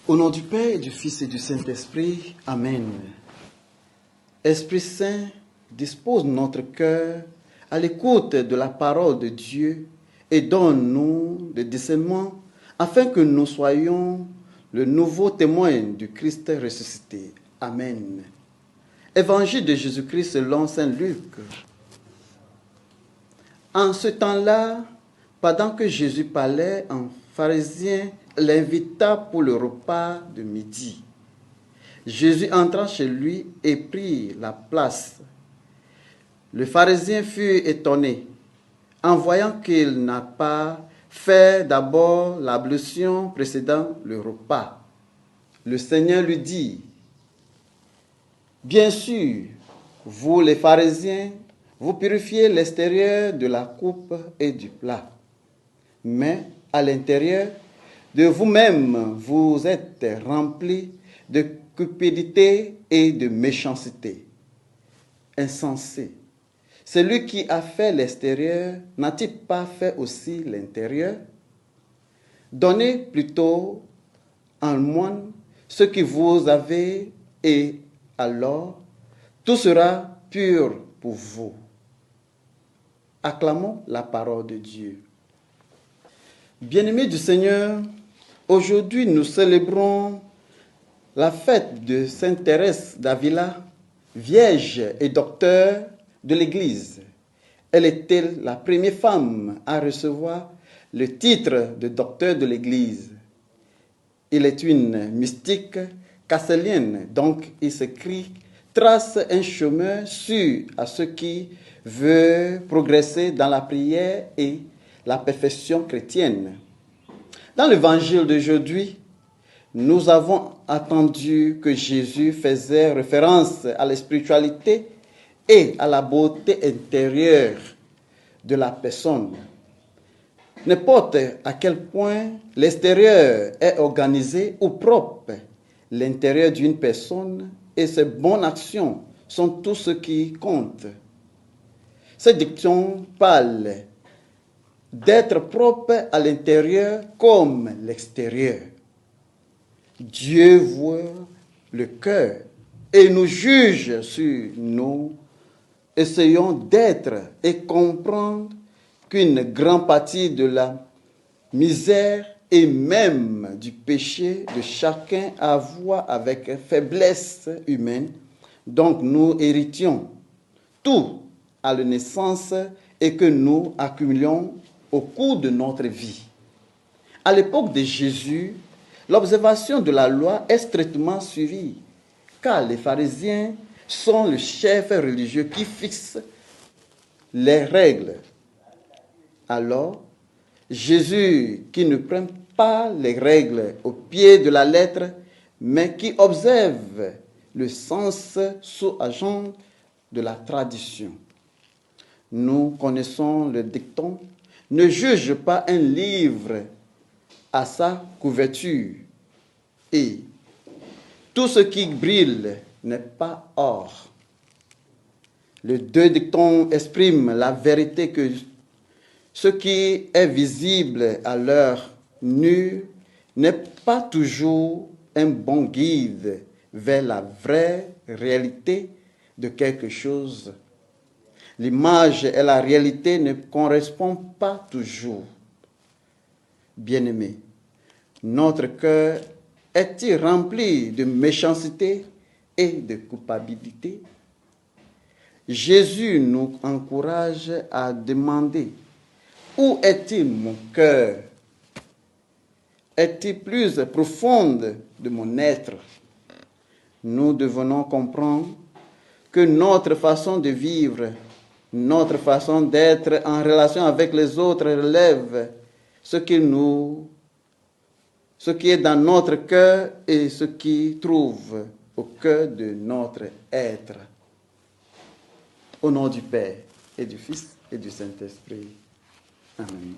Au nom du Père et du Fils et du Saint-Esprit, Amen. Esprit Saint, dispose notre cœur à l'écoute de la parole de Dieu et donne-nous le discernement afin que nous soyons le nouveau témoin du Christ ressuscité. Amen. Évangile de Jésus-Christ selon saint Luc. En ce temps-là, pendant que Jésus parlait, un pharisien l'invita pour le repas de midi. Jésus entra chez lui et prit la place. Le pharisien fut étonné en voyant qu'il n'a pas fait d'abord l'ablution précédant le repas. Le Seigneur lui dit: bien sûr, vous les pharisiens, vous purifiez l'extérieur de la coupe et du plat, mais à l'intérieur de vous-même, vous êtes remplis de cupidité et de méchanceté. Insensé. Celui qui a fait l'extérieur n'a-t-il pas fait aussi l'intérieur? Donnez plutôt en moine ce que vous avez, et alors tout sera pur pour vous. Acclamons la parole de Dieu. Bien-aimés du Seigneur, aujourd'hui nous célébrons la fête de Sainte Thérèse d'Avila, vierge et docteur de l'Église. Elle était la première femme à recevoir le titre de docteur de l'Église. Il est une mystique casselienne, donc il s'écrit trace un chemin sûr à ceux qui veulent progresser dans la prière et la perfection chrétienne. Dans l'évangile d'aujourd'hui, nous avons entendu que Jésus faisait référence à la spiritualité et à la beauté intérieure de la personne. N'importe à quel point l'extérieur est organisé ou propre, l'intérieur d'une personne et ses bonnes actions sont tout ce qui compte. Cette diction parle d'être propre à l'intérieur comme l'extérieur. Dieu voit le cœur et nous juge sur nous. Essayons d'être et comprendre qu'une grande partie de la misère et même du péché de chacun a à voir avec faiblesse humaine. Donc nous héritions tout à la naissance et que nous accumulions au cours de notre vie. À l'époque de Jésus, l'observation de la loi est strictement suivie, car les pharisiens sont le chef religieux qui fixe les règles. Alors, Jésus, qui ne prend pas les règles au pied de la lettre, mais qui observe le sens sous-jacent de la tradition. Nous connaissons le dicton: ne juge pas un livre à sa couverture, et tout ce qui brille n'est pas or. Les deux dictons expriment la vérité que ce qui est visible à l'œil nu n'est pas toujours un bon guide vers la vraie réalité de quelque chose. L'image et la réalité ne correspondent pas toujours. Bien-aimés, notre cœur est-il rempli de méchanceté et de culpabilité? Jésus nous encourage à demander: où est-il mon cœur? Est-il plus profonde de mon être? Nous devons comprendre que notre façon de vivre, notre façon d'être en relation avec les autres relève ce qui est dans notre cœur et ce qui trouve au cœur de notre être. Au nom du Père et du Fils et du Saint-Esprit. Amen.